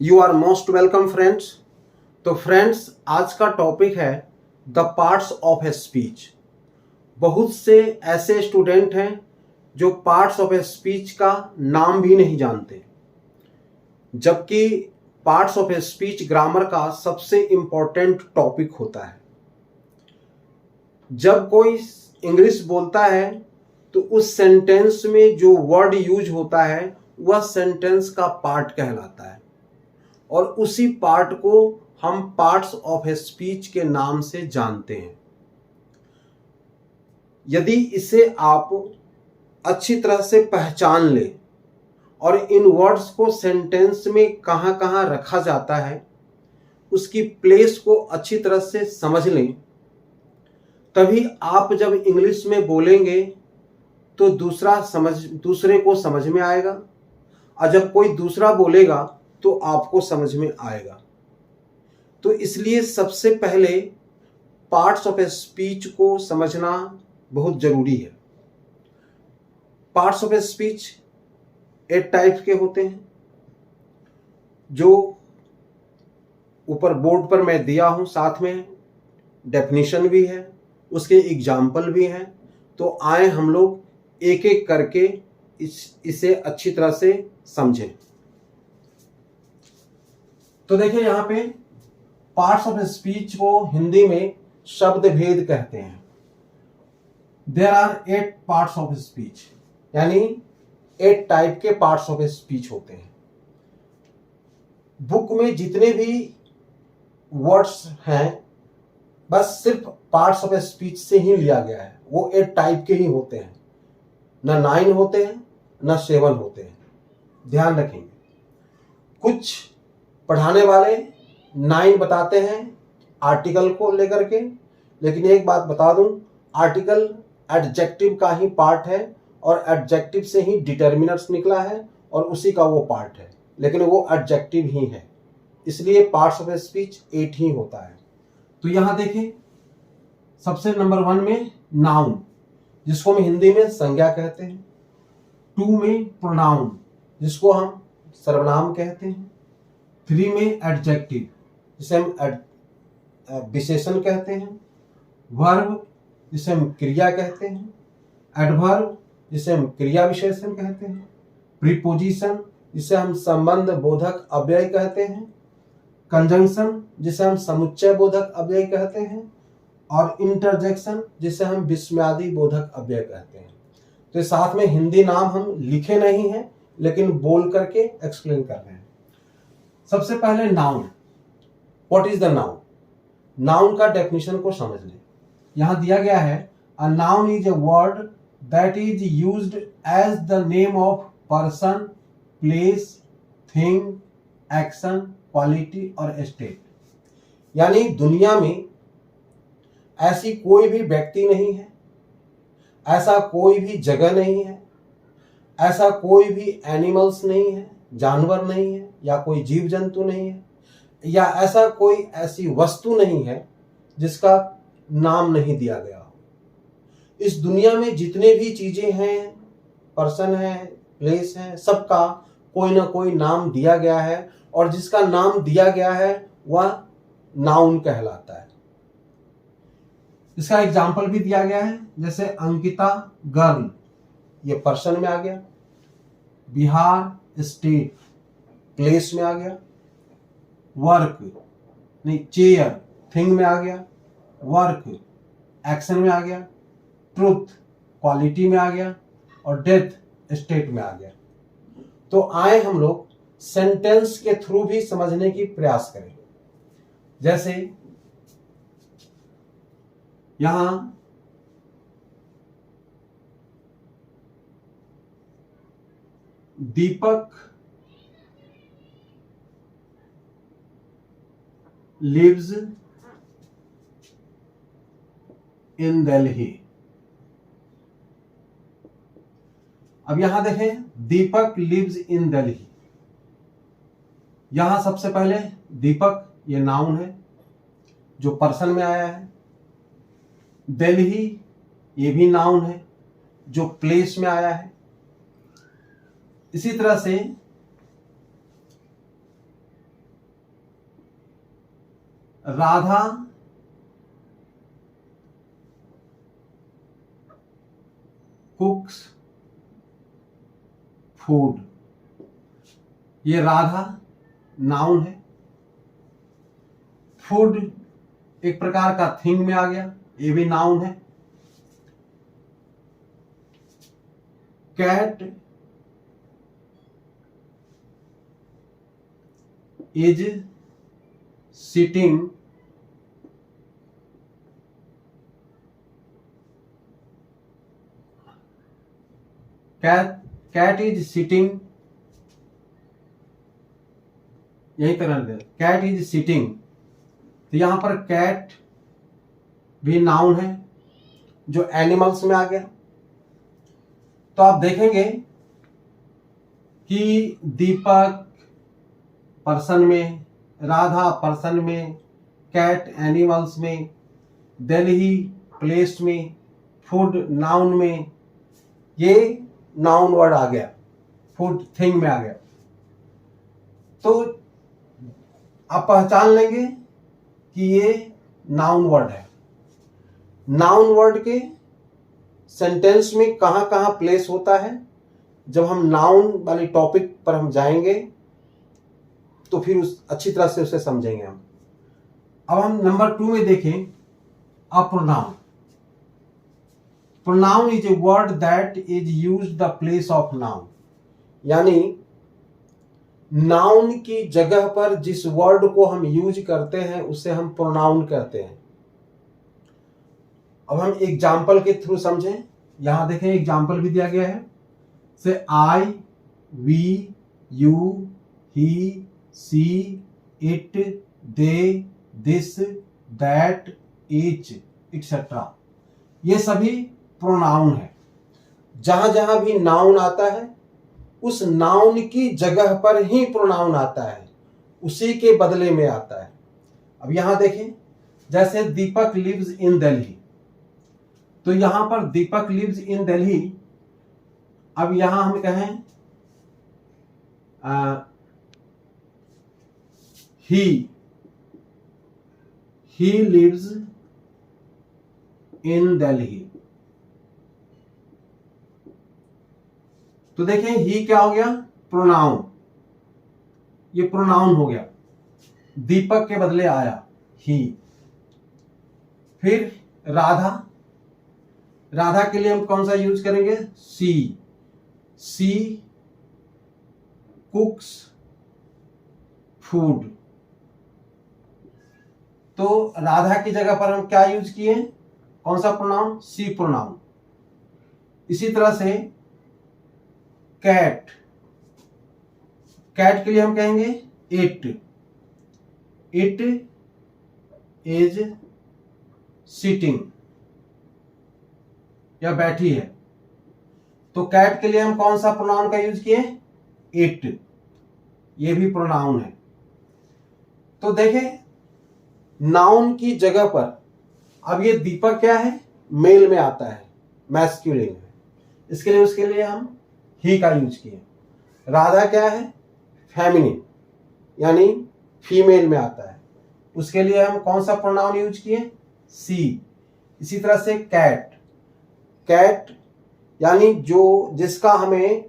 You are most welcome friends. तो friends, आज का टॉपिक है the parts of a speech. बहुत से ऐसे स्टूडेंट हैं जो पार्ट्स ऑफ ए स्पीच का नाम भी नहीं जानते, जबकि parts of a speech grammar का सबसे इम्पोर्टेंट टॉपिक होता है। जब कोई इंग्लिश बोलता है तो उस सेंटेंस में जो वर्ड यूज होता है वह सेंटेंस का पार्ट कहलाता है, और उसी पार्ट को हम पार्ट्स ऑफ ए स्पीच के नाम से जानते हैं। यदि इसे आप अच्छी तरह से पहचान लें और इन वर्ड्स को सेंटेंस में कहाँ कहाँ रखा जाता है उसकी प्लेस को अच्छी तरह से समझ लें, तभी आप जब इंग्लिश में बोलेंगे तो दूसरे को समझ में आएगा, और जब कोई दूसरा बोलेगा तो आपको समझ में आएगा। तो इसलिए सबसे पहले पार्ट्स ऑफ ए स्पीच को समझना बहुत जरूरी है। Parts of a speech 8 type के होते हैं, जो ऊपर बोर्ड पर मैं दिया हूं, साथ में डेफिनेशन भी है, उसके एग्जाम्पल भी हैं। तो आए हम लोग एक एक करके इसे अच्छी तरह से समझें। तो देखिए, यहाँ पे पार्ट्स ऑफ स्पीच को हिंदी में शब्द भेद कहते हैं। There are 8 parts of speech, यानी 8 टाइप के पार्ट्स ऑफ स्पीच होते हैं। बुक में जितने भी वर्ड्स हैं बस सिर्फ पार्ट्स ऑफ स्पीच से ही लिया गया है, वो 8 टाइप के ही होते हैं, ना 9 होते हैं ना 7 होते हैं। ध्यान रखेंगे, कुछ पढ़ाने वाले 9 बताते हैं आर्टिकल को लेकर के, लेकिन एक बात बता दूं, आर्टिकल एडजेक्टिव का ही पार्ट है और एडजेक्टिव से ही डिटर्मिनर्स निकला है और उसी का वो पार्ट है, लेकिन वो एडजेक्टिव ही है। इसलिए पार्ट्स ऑफ स्पीच 8 ही होता है। तो यहां देखिए, सबसे नंबर 1 में नाउन, जिसको हम हिंदी में संज्ञा कहते हैं। 2 में प्रोनाउन, जिसको हम सर्वनाम कहते हैं। 3 में एडजेक्टिव, जिसे हम विशेषण कहते हैं। वर्ब, जिसे हम क्रिया कहते हैं। एडवर्ब, जिसे हम क्रिया विशेषण कहते हैं। प्रीपोजिशन, जिसे हम संबंध बोधक अव्यय कहते हैं। कंजंक्शन, जिसे हम समुच्चय बोधक अव्यय कहते हैं। और इंटरजेक्शन, जिसे हम विस्मयादि बोधक अव्यय कहते हैं। तो साथ में हिंदी नाम हम लिखे नहीं हैं, लेकिन बोल करके एक्सप्लेन कर रहे हैं। सबसे पहले noun. What is the noun? Noun का डेफिनेशन को समझ लें। यहां दिया गया है, a noun is a word that is used as the name of person, place, thing, action, quality और स्टेट। यानी दुनिया में ऐसी कोई भी व्यक्ति नहीं है, ऐसा कोई भी जगह नहीं है, ऐसा कोई भी एनिमल्स नहीं है, जानवर नहीं है, या कोई जीव जंतु नहीं है, या ऐसा कोई ऐसी वस्तु नहीं है जिसका नाम नहीं दिया गया हो। इस दुनिया में जितने भी चीजें हैं, पर्सन है, प्लेस है, सबका कोई ना कोई नाम दिया गया है, और जिसका नाम दिया गया है वह नाउन कहलाता है। इसका एग्जाम्पल भी दिया गया है, जैसे अंकिता गर्ल, ये पर्सन में आ गया। बिहार स्टेट प्लेस में आ गया। वर्क नहीं, चेयर थिंग में आ गया। वर्क एक्शन में आ गया। ट्रुथ क्वालिटी में आ गया। और डेथ स्टेट में आ गया। तो आए हम लोग सेंटेंस के थ्रू भी समझने की प्रयास करें। जैसे यहां दीपक लिव्स इन दिल्ली। अब यहां देखें, दीपक लिव्स इन दिल्ली। यहां सबसे पहले दीपक ये नाउन है जो पर्सन में आया है। दिल्ली ये भी नाउन है जो प्लेस में आया है। इसी तरह से राधा कुक्स फूड। ये राधा नाउन है, फूड एक प्रकार का थिंग में आ गया, ये भी नाउन है। Cat is sitting cat is sitting, यही तरह से कैट इज सिटिंग। तो यहां पर कैट भी नाउन है जो एनिमल्स में आ गया। तो आप देखेंगे कि दीपक पर्सन में, राधा पर्सन में, कैट एनिमल्स में, दिल्ली प्लेस में, फूड नाउन में, ये नाउन वर्ड आ गया, फूड थिंग में आ गया। तो आप पहचान लेंगे कि ये नाउन वर्ड है। नाउन वर्ड के सेंटेंस में कहां कहां प्लेस होता है, जब हम नाउन वाली टॉपिक पर हम जाएंगे तो फिर उस अच्छी तरह से उसे समझेंगे हम। अब हम नंबर 2 में देखें a pronoun. Pronoun is a word that is used the place of noun, यानी नाउन की जगह पर जिस वर्ड को हम यूज करते हैं उसे हम प्रोनाउन कहते हैं। अब हम एग्जाम्पल के थ्रू समझें। यहां देखें एग्जाम्पल भी दिया गया है, से I, we, you, he, she, it, they, this, that, each, etcetera. ये सभी प्रोनाउन है। जहां जहां भी नाउन आता है उस नाउन की जगह पर ही प्रोनाउन आता है, उसी के बदले में आता है। अब यहां देखें, जैसे दीपक लिव्स इन दिल्ली, तो यहां पर दीपक लिव्स इन दिल्ली। अब यहां हम कहें he lives in दिल्ली। तो देखें ही क्या हो गया, प्रोनाउन। ये प्रोनाउन हो गया, दीपक के बदले आया ही। फिर राधा, राधा के लिए हम कौन सा यूज करेंगे, सी कुक्स फूड। तो राधा की जगह पर हम क्या यूज किए, कौन सा प्रोनाउन, सी प्रोनाउन। इसी तरह से कैट, कैट के लिए हम कहेंगे इट इज सिटिंग, या बैठी है। तो कैट के लिए हम कौन सा प्रोनाउन का यूज किए, इट, ये भी प्रोनाउन है। तो देखें नाउन की जगह पर, अब ये दीपक क्या है, मेल में आता है, मैस्कुलिन है, इसके लिए उसके लिए हम ही का यूज किए। राधा क्या है, फेमिनिन, यानी फीमेल में आता है, उसके लिए हम कौन सा प्रोनाउन यूज किए, सी। इसी तरह से कैट, कैट यानी जो जिसका हमें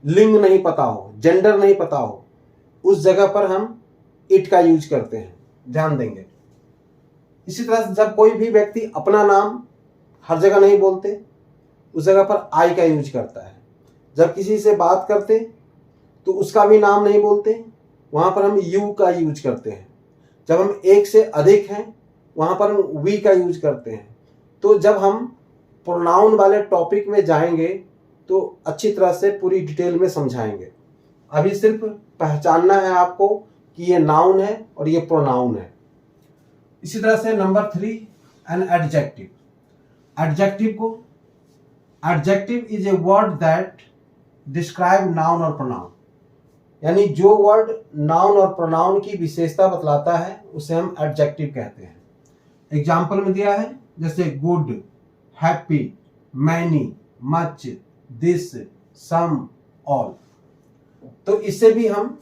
लिंग नहीं पता हो, जेंडर नहीं पता हो, उस जगह पर हम इट का यूज करते हैं, ध्यान देंगे। इसी तरह से जब कोई भी व्यक्ति अपना नाम हर जगह नहीं बोलते, उस जगह पर आई का यूज करता है। जब किसी से बात करते तो उसका भी नाम नहीं बोलते, वहां पर हम यू का यूज करते हैं। जब हम एक से अधिक हैं वहां पर हम वी का यूज करते हैं। तो जब हम प्रोनाउन वाले टॉपिक में जाएंगे तो अच्छी तरह से पूरी डिटेल में समझाएंगे। अभी सिर्फ पहचानना है आपको कि ये नाउन है और ये प्रोनाउन है। इसी तरह से number 3, an adjective. Adjective is a word that describe noun और प्रोनाउन, यानी जो वर्ड नाउन और प्रोनाउन की विशेषता बतलाता है उसे हम एडजेक्टिव कहते हैं। एग्जाम्पल में दिया है, जैसे good, happy, many, much, this, some, all. तो इससे भी हम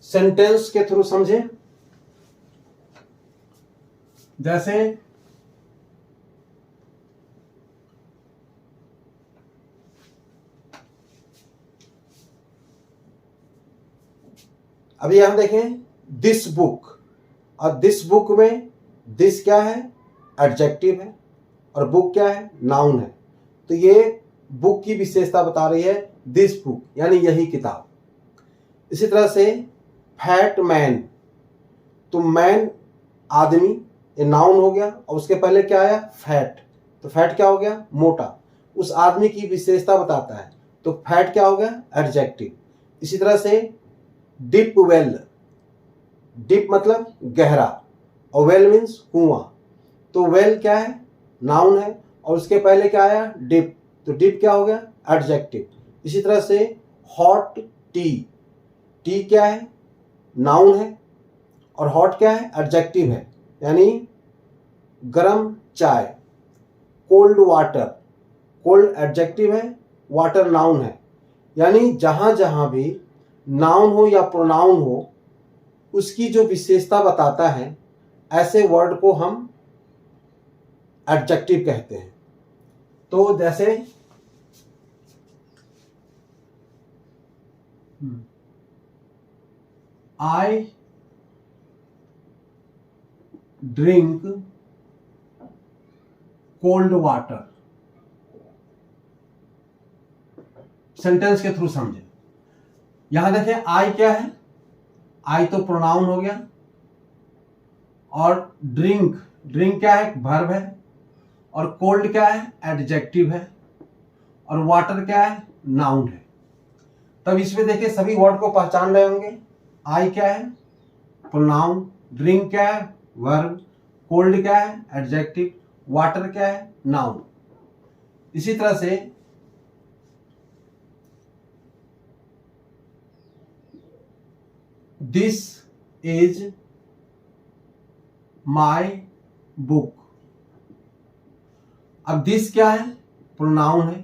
सेंटेंस के थ्रू समझें। जैसे अभी हम देखें दिस बुक, और दिस बुक में दिस क्या है, एडजेक्टिव है, और बुक क्या है, नाउन है। तो ये बुक की विशेषता बता रही है, दिस बुक यानी यही किताब। इसी तरह से फैट मैन, तो मैन आदमी, ये नाउन हो गया, और उसके पहले क्या आया, फैट, तो फैट क्या हो गया, मोटा, उस आदमी की विशेषता बताता है, तो फैट क्या हो गया, एडजेक्टिव। इसी तरह से डिप वेल, डिप मतलब गहरा, और वेल मीन्स कुआं, तो वेल क्या है, नाउन है, और उसके पहले क्या आया, डिप, तो डिप क्या हो गया, एडजेक्टिव। इसी तरह से हॉट टी, टी क्या है, नाउन है, और हॉट क्या है, एडजेक्टिव है, यानी गरम चाय। कोल्ड वाटर, कोल्ड एडजेक्टिव है, वाटर नाउन है, यानी जहां जहां भी नाउन हो या प्रोनाउन हो, उसकी जो विशेषता बताता है, ऐसे वर्ड को हम एडजेक्टिव कहते हैं। तो जैसे I drink cold water, sentence के थ्रू समझे। यहां देखें आई क्या है, आई तो प्रोनाउन हो गया, और ड्रिंक, ड्रिंक क्या है, वर्ब है, और कोल्ड क्या है, एडजेक्टिव है, और वाटर क्या है, नाउन है। तब इसमें देखिए सभी वर्ड को पहचान रहे होंगे। आई क्या है, प्रोनाउन, ड्रिंक क्या है, वर्ब, कोल्ड क्या है, एडजेक्टिव, वाटर क्या है, नाउन। इसी तरह से दिस इज माई बुक, अब दिस क्या है, प्रोनाउन है,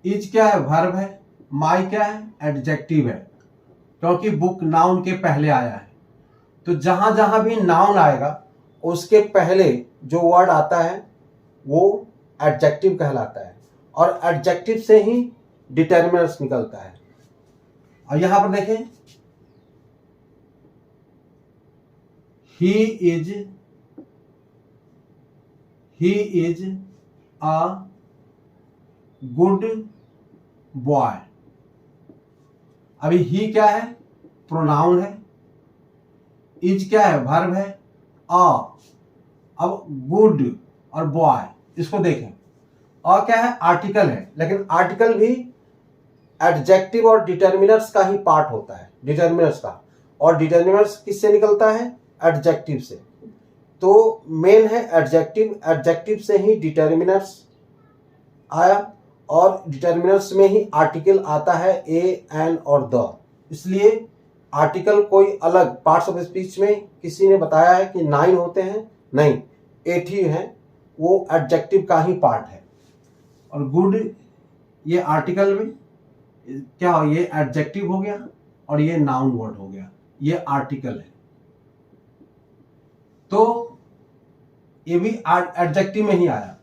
इज क्या है, वर्ब है, माई क्या है, एडजेक्टिव है, क्योंकि बुक नाउन के पहले आया है। तो जहां जहां भी नाउन आएगा उसके पहले जो वर्ड आता है वो एडजेक्टिव कहलाता है, और एडजेक्टिव से ही डिटर्मिनर्स निकलता है। और यहां पर देखें he is a good boy, अभी ही क्या है, प्रोनाउन है, इज क्या है, वर्ब है, अब गुड और बॉय, इसको देखें, और क्या है, आर्टिकल है, लेकिन आर्टिकल भी एडजेक्टिव और डिटर्मिनर्स का ही पार्ट होता है, डिटर्मिनर्स का, और डिटर्मिनर्स किससे निकलता है, एडजेक्टिव से। तो मेन है एडजेक्टिव, एडजेक्टिव से ही डिटर्मिनर्स आया, और डिटर्मिनर्स में ही आर्टिकल आता है, ए, एन और द। इसलिए आर्टिकल कोई अलग पार्ट्स ऑफ स्पीच में किसी ने बताया है कि 9 होते हैं, नहीं, 8 ही हैं, वो एडजेक्टिव का ही पार्ट है। और गुड ये आर्टिकल में क्या, ये एडजेक्टिव हो गया, और ये नाउन वर्ड हो गया, ये आर्टिकल है, तो ये भी एडजेक्टिव में ही आया।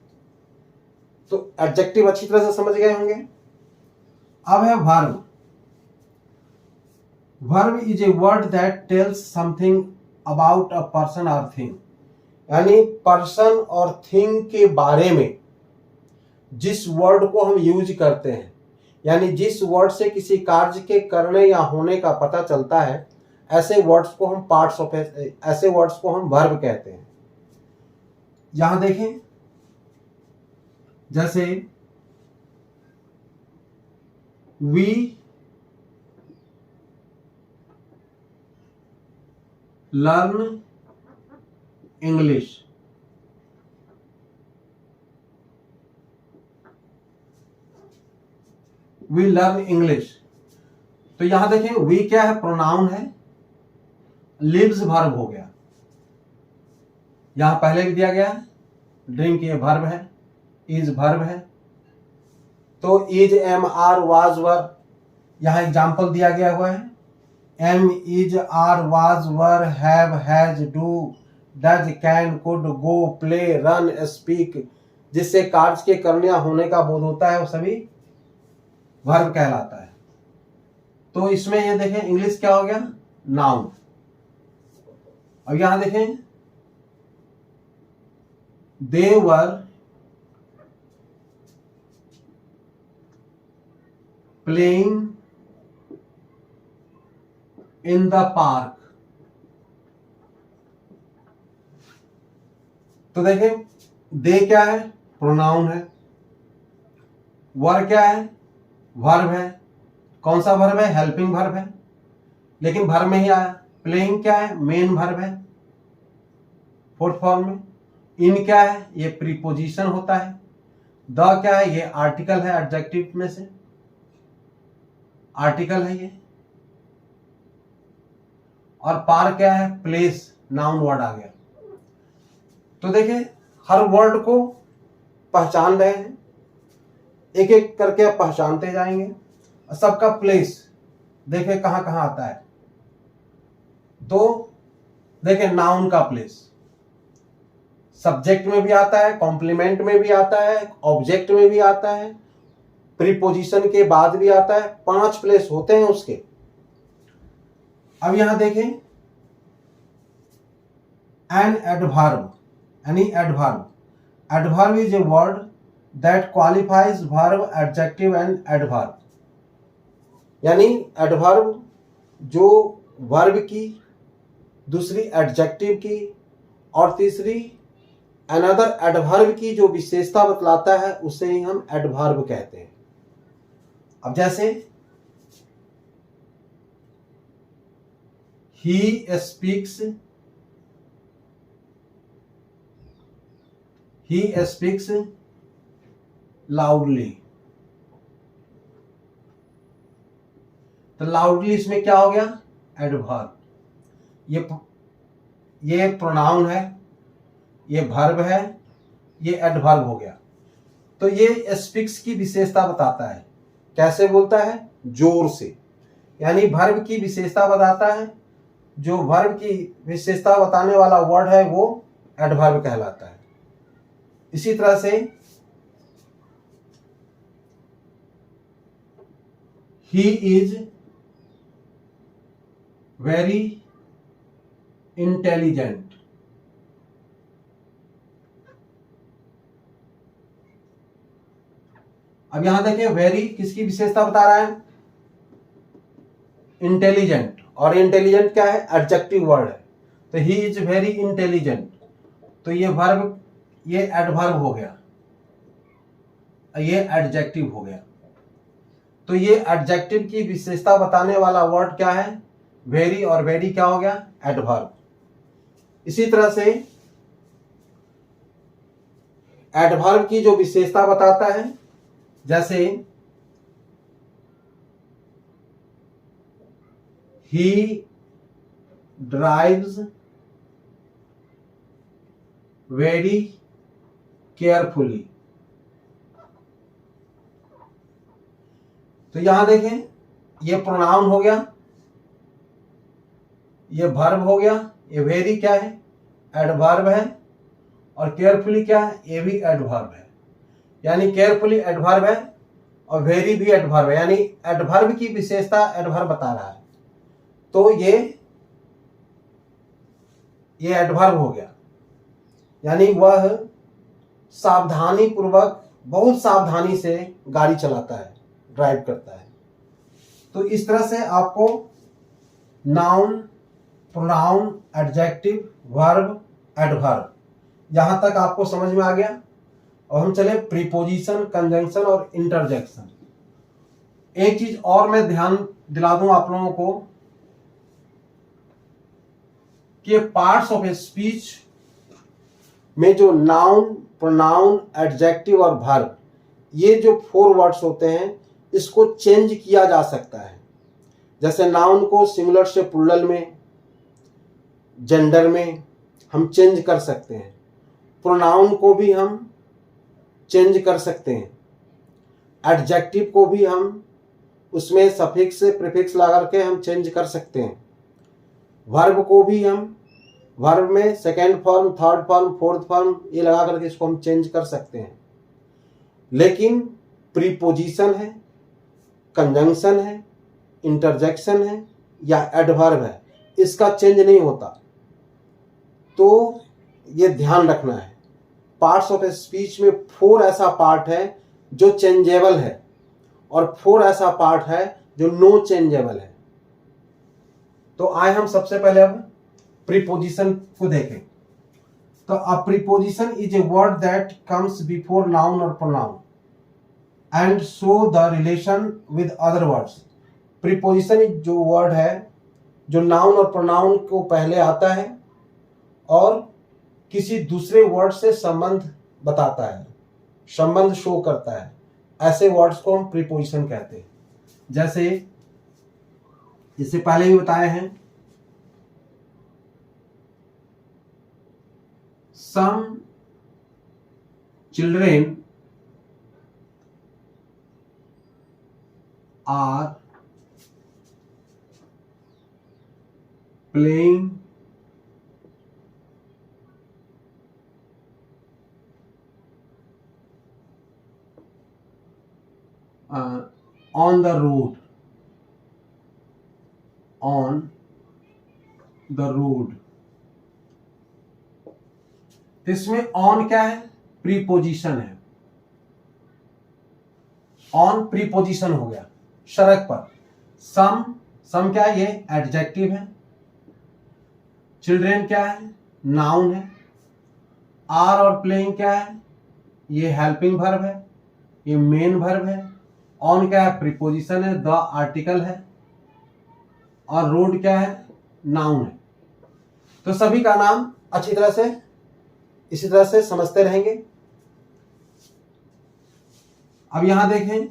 तो एडजेक्टिव अच्छी तरह से समझ गए होंगे। अब है verb. Verb is a word that tells something about a person और थिंग, यानी पर्सन और थिंग के बारे में जिस वर्ड को हम यूज करते हैं, यानी जिस वर्ड से किसी कार्य के करने या होने का पता चलता है, ऐसे वर्ड्स को हम पार्ट्स ऑफ, ऐसे वर्ड्स को हम वर्ब कहते हैं। यहां देखें जैसे we learn English, we learn English, तो यहां देखें वी क्या है, प्रोनाउन है, लिव्स वर्ब हो गया, यहां पहले भी दिया गया है, ड्रिंक ये वर्ब है, इज वर्ब है, तो is, am, are, was verb, यहां एग्जाम्पल दिया गया हुआ है, am, is, are, was, were, have, has, do, does, can, could, go, play, run, speak, जिससे कार्य के करने या होने का बोध होता है वो सभी वर्ब कहलाता है। तो इसमें ये देखें इंग्लिश क्या हो गया, नाउन। अब यहां देखें they were playing in the park. तो देखें दे क्या है, प्रोनाउन है। वर क्या है, वर्ब है। कौन सा वर्ब है, हेल्पिंग वर्ब है, लेकिन वर्ब में ही आया। प्लेइंग क्या है, मेन वर्ब है फोर्थ फॉर्म में। इन क्या है, ये प्रीपोजिशन होता है। द क्या है, ये आर्टिकल है, एडजेक्टिव में से आर्टिकल है ये। और पार्क क्या है, प्लेस, नाउन वर्ड आ गया। तो देखिए हर वर्ड को पहचान रहे हैं, एक एक करके आप पहचानते जाएंगे। सबका प्लेस देखें कहां कहां आता है। तो देखें नाउन का प्लेस सब्जेक्ट में भी आता है, कॉम्प्लीमेंट में भी आता है, ऑब्जेक्ट में भी आता है, प्रीपोजिशन के बाद भी आता है। 5 प्लेस होते हैं उसके। अब यहां देखें एन एडवर्ब, यानी adverb. Adverb is a word that qualifies verb, adjective and adverb. यानी एडवर्ब जो वर्ब की, दूसरी एडजेक्टिव की और तीसरी अनदर एडवर्ब की जो विशेषता बतलाता है उसे ही हम एडवर्ब कहते हैं। अब जैसे ही स्पीक्स लाउडली। तो लाउडली इसमें क्या हो गया, एडवर्ब। ये प्रोनाउन है, ये वर्ब है, ये एडवर्ब हो गया। तो ये स्पीक्स की विशेषता बताता है। कैसे बोलता है, जोर से, यानी वर्ब की विशेषता बताता है। जो वर्ब की विशेषता बताने वाला वर्ड है वो एडवर्ब कहलाता है। इसी तरह से ही इज वेरी इंटेलिजेंट। अब यहां देखिए वेरी किसकी विशेषता बता रहा है, इंटेलिजेंट। और इंटेलिजेंट क्या है, एडजेक्टिव वर्ड है। तो ही इज वेरी इंटेलिजेंट, तो ये वर्ब, ये एडवर्ब हो गया, ये एडजेक्टिव हो गया। तो ये एडजेक्टिव की विशेषता बताने वाला वर्ड क्या है, वेरी, और वेरी क्या हो गया, एडवर्ब। इसी तरह से एडवर्ब की जो विशेषता बताता है, जैसे ही ड्राइव्स वेरी केयरफुली। तो यहां देखें ये प्रोनाउन हो गया, ये वर्ब हो गया, ये वेरी क्या है, एडवर्ब है, और केयरफुली क्या है, ये भी एडवर्ब है। यानी केयरफुली एडवर्ब है और वेरी भी एडवर्ब है, यानी एडवर्ब की विशेषता एडवर्ब बता रहा है। तो ये एडवर्ब हो गया, यानी वह सावधानी पूर्वक, बहुत सावधानी से गाड़ी चलाता है, ड्राइव करता है। तो इस तरह से आपको noun, pronoun, adjective, verb, adverb, यहां तक आपको समझ में आ गया। और हम चले प्रीपोजिशन, कंजंक्शन और इंटरजेक्शन। एक चीज और मैं ध्यान दिला दूं आप लोगों को कि पार्ट्स ऑफ ए स्पीच में जो नाउन, प्रोनाउन, एडजेक्टिव और वर्ब, ये जो 4 वर्ड्स होते हैं, इसको चेंज किया जा सकता है। जैसे नाउन को सिंगुलर से प्लूरल में, जेंडर में हम चेंज कर सकते हैं। प्रोनाउन को भी हम चेंज कर सकते हैं। एडजेक्टिव को भी हम उसमें सफिक्स प्रीफिक्स लगा करके हम चेंज कर सकते हैं। वर्ब को भी हम वर्ब में second form, third form, fourth form ये लगा करके इसको हम चेंज कर सकते हैं। लेकिन प्रीपोजिशन है, कंजंक्शन है, इंटरजेक्शन है या एडवर्ब है, इसका चेंज नहीं होता। तो ये ध्यान रखना है। पार्ट्स ऑफ स्पीच में 4 ऐसा पार्ट है जो चेंजेबल है और 4 ऐसा पार्ट है जो नो चेंजेबल है। तो आए हम सबसे पहले अब प्रीपोजिशन को देखें। तो a preposition is a word that comes before noun और pronoun and show the relation with other words. Preposition जो वर्ड है जो नाउन और प्रोनाउन को पहले आता है और किसी दूसरे वर्ड से संबंध बताता है, संबंध शो करता है, ऐसे वर्ड्स को हम प्रीपोजिशन कहते हैं। जैसे इससे पहले भी बताए हैं, some children are playing on the road, on the road। तो इसमें ऑन क्या है? प्रीपोजिशन है। ऑन प्रीपोजिशन हो गया, सड़क पर। सम क्या है? ये एडजेक्टिव है। चिल्ड्रेन क्या है? नाउन है। आर और प्लेइंग क्या है? ये हेल्पिंग वर्ब है, ये मेन वर्ब है। ऑन क्या है? प्रीपोजिशन है, द आर्टिकल है। और रोड क्या है? नाउन है। तो सभी का नाम अच्छी तरह से इसी तरह से समझते रहेंगे। अब यहां देखें,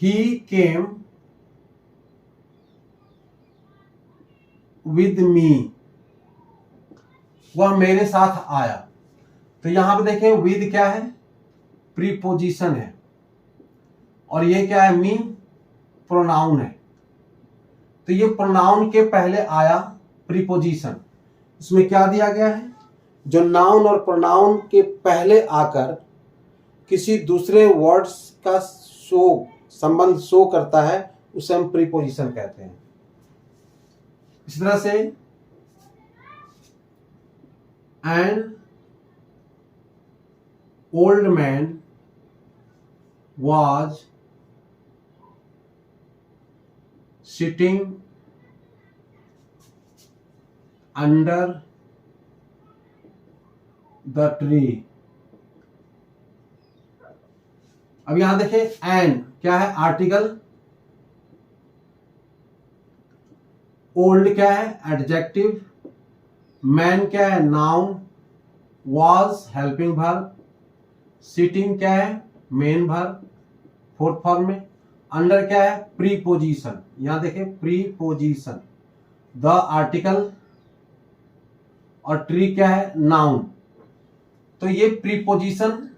ही केम विद मी, वह मेरे साथ आया। तो यहां पे देखें विद क्या है? प्रीपोजिशन है। और ये क्या है? मी प्रोनाउन है। तो ये प्रोनाउन के पहले आया प्रीपोजिशन। इसमें क्या दिया गया है? जो नाउन और प्रोनाउन के पहले आकर किसी दूसरे वर्ड्स का संबंध शो करता है, उसे हम प्रीपोजिशन कहते हैं। इस तरह से an old man was sitting under the tree। अब यहां देखें, एन क्या है? आर्टिकल। ओल्ड क्या है? एडजेक्टिव। मैन क्या है? Noun. was helping verb. Sitting क्या है? मेन वर्ब फोर्थ फॉर्म में। अंडर क्या है? प्रीपोजिशन। यहां देखें प्रीपोजिशन, द आर्टिकल। और ट्री क्या है? नाउन। तो ये प्रीपोजिशन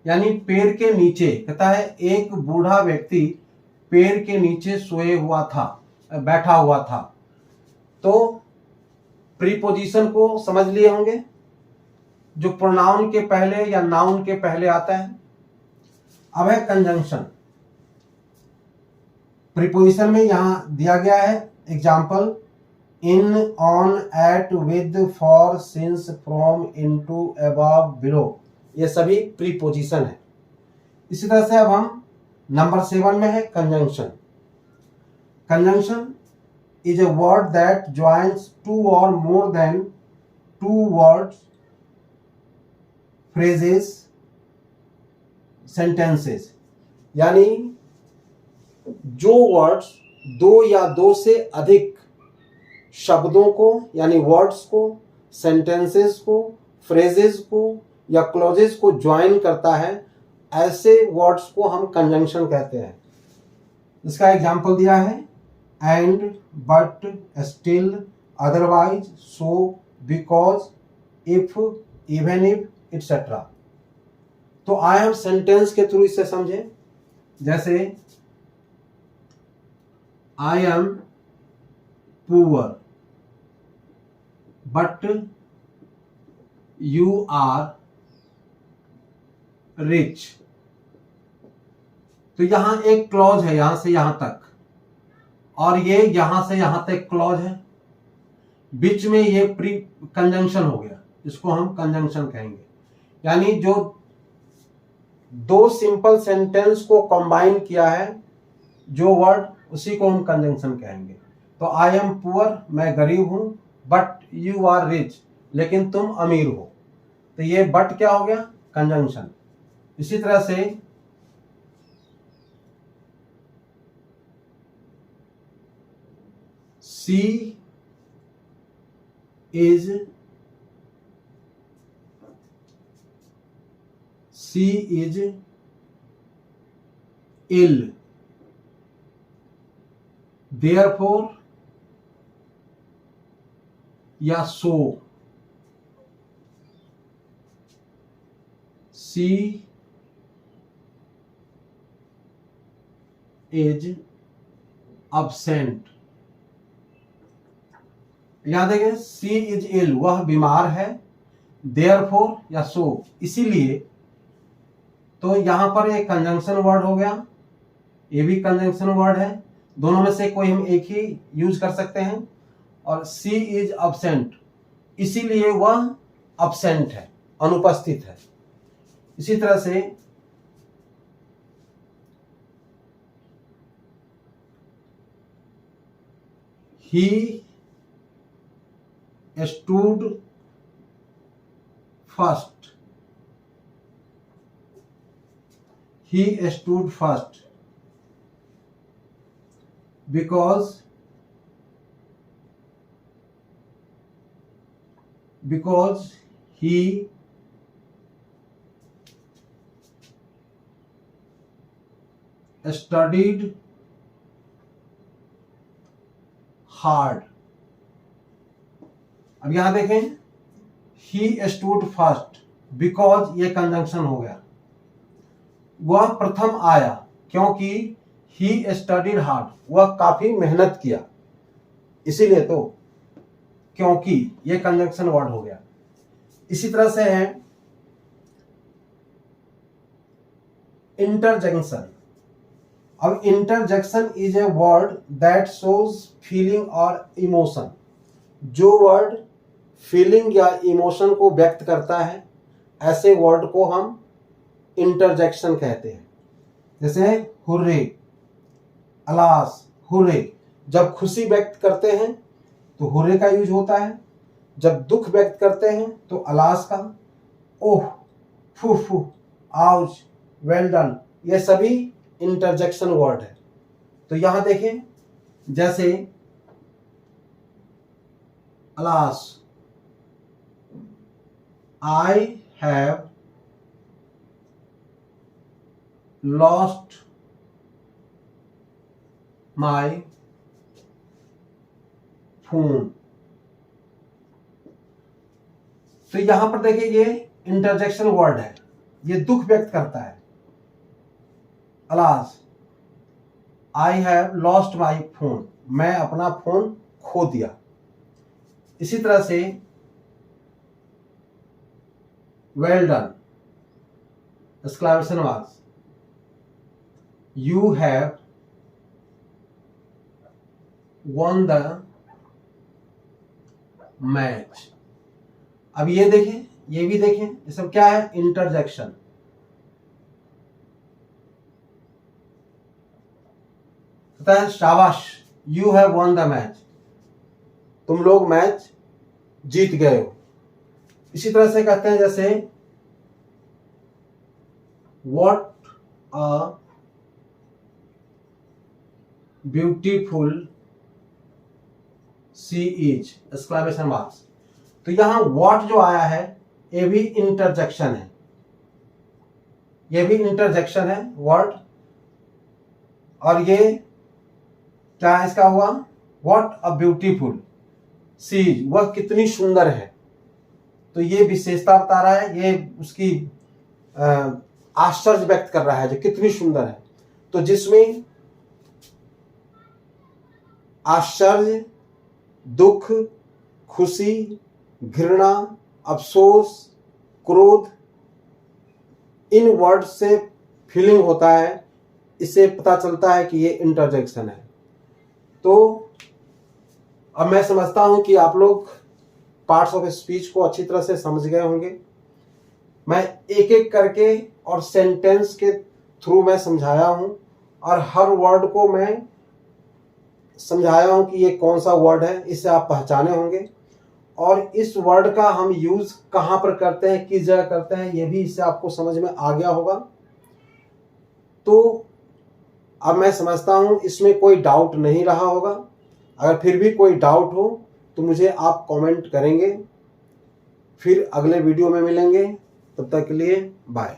यानी पेड़ के नीचे, कहता है एक बूढ़ा व्यक्ति पेड़ के नीचे सोए हुआ था, बैठा हुआ था। तो प्रीपोजिशन को समझ लिए होंगे, जो प्रोनाउन के पहले या नाउन के पहले आता है। अब है कंजंक्शन। प्रीपोजिशन में यहां दिया गया है example, in, on, at, with, for, since, from, into, above, below. ये सभी प्रीपोजिशन है। इसी तरह से अब हम नंबर 7 में है conjunction. Conjunction is a word that joins 2 और more than 2 words, phrases, sentences. यानी जो वर्ड्स 2 या 2 से अधिक शब्दों को यानी वर्ड्स को, सेंटेंसेस को, फ्रेजेस को या क्लॉजेस को ज्वाइन करता है, ऐसे वर्ड्स को हम कंजंक्शन कहते हैं। इसका एग्जाम्पल दिया है, and, but, still, otherwise, so, because, if, even if, etcetera. तो आई एम सेंटेंस के थ्रू इसे समझे। जैसे I am poor but you are rich. तो यहां एक क्लॉज है यहां से यहां तक, और ये यहां से यहां तक क्लॉज है, बीच में ये प्री कंजंक्शन हो गया, इसको हम कंजंक्शन कहेंगे। यानी जो दो सिंपल सेंटेंस को कंबाइन किया है जो वर्ड, उसी को हम कंजंक्शन कहेंगे। तो आई एम पुअर, मैं गरीब हूं, बट यू आर रिच, लेकिन तुम अमीर हो। तो ये बट क्या हो गया, कंजंक्शन। इसी तरह से सी इज ill, therefore या so, she is absent। याद है, सी इज इल, वह बीमार है, देयरफॉर या सो, इसीलिए। तो यहां पर एक कंजंक्शन वर्ड हो गया, ये भी कंजंक्शन वर्ड है, दोनों में से कोई हम एक ही यूज कर सकते हैं। और सी इज अब्सेंट, इसीलिए वह अब्सेंट है, अनुपस्थित है। इसी तरह से ही stood first, he stood first because he studied hard। अब यहां देखें, ही स्टूड फर्स्ट, बिकॉज ये कंजंक्शन हो गया, वह प्रथम आया क्योंकि ही स्टडीड हार्ड, वह काफी मेहनत किया, इसीलिए। तो क्योंकि ये कंजंक्शन वर्ड हो गया। इसी तरह से है इंटरजेक्शन। अब interjection is a word that shows feeling और इमोशन। जो वर्ड फीलिंग या इमोशन को व्यक्त करता है, ऐसे वर्ड को हम इंटरजेक्शन कहते हैं। जैसे हुर्रे, अलास, हुर्रे। जब खुशी व्यक्त करते हैं तो हुर्रे का यूज होता है, जब दुख व्यक्त करते हैं तो अलास का। ओह, फू फू, आउच, वेल डन, ये सभी इंटरजेक्शन वर्ड है। तो यहां देखें, जैसे alas, I have lost my phone। तो यहां पर देखिए, ये इंटरजेक्शन वर्ड है, ये दुख व्यक्त करता है। Alas, I have lost my phone, मैं अपना फोन खो दिया। इसी तरह से well done, exclamation marks, you have won the match. अब ये देखें, ये भी देखें, ये सब क्या है, इंटरजेक्शन। कहता है शाबाश, you have won the match, तुम लोग मैच जीत गए हो। इसी तरह से कहते हैं, जैसे what a beautiful sea is, exclamation marks. तो यहां व्हाट जो आया है, ये भी इंटरजेक्शन है, ये भी इंटरजेक्शन है वर्ड। और ये क्या इसका हुआ, what a beautiful sea is, वह कितनी सुंदर है। तो ये विशेषता बता रहा है, ये उसकी आश्चर्य व्यक्त कर रहा है जो कितनी सुंदर है। तो जिसमें आश्चर्य, दुख, खुशी, घृणा, अफसोस, क्रोध, इन वर्ड से फीलिंग होता है, इससे पता चलता है कि ये इंटरजेक्शन है। तो अब मैं समझता हूं कि आप लोग पार्ट्स ऑफ स्पीच को अच्छी तरह से समझ गए होंगे। मैं एक एक करके और सेंटेंस के थ्रू मैं समझाया हूं और हर वर्ड को मैं समझाया हूं कि ये कौन सा वर्ड है, इससे आप पहचाने होंगे। और इस वर्ड का हम यूज कहां पर करते हैं, किस जगह करते हैं, ये भी इससे आपको समझ में आ गया होगा। तो अब मैं समझता हूं इसमें कोई डाउट नहीं रहा होगा। अगर फिर भी कोई डाउट हो तो मुझे आप कमेंट करेंगे। फिर अगले वीडियो में मिलेंगे, तब तक के लिए बाय।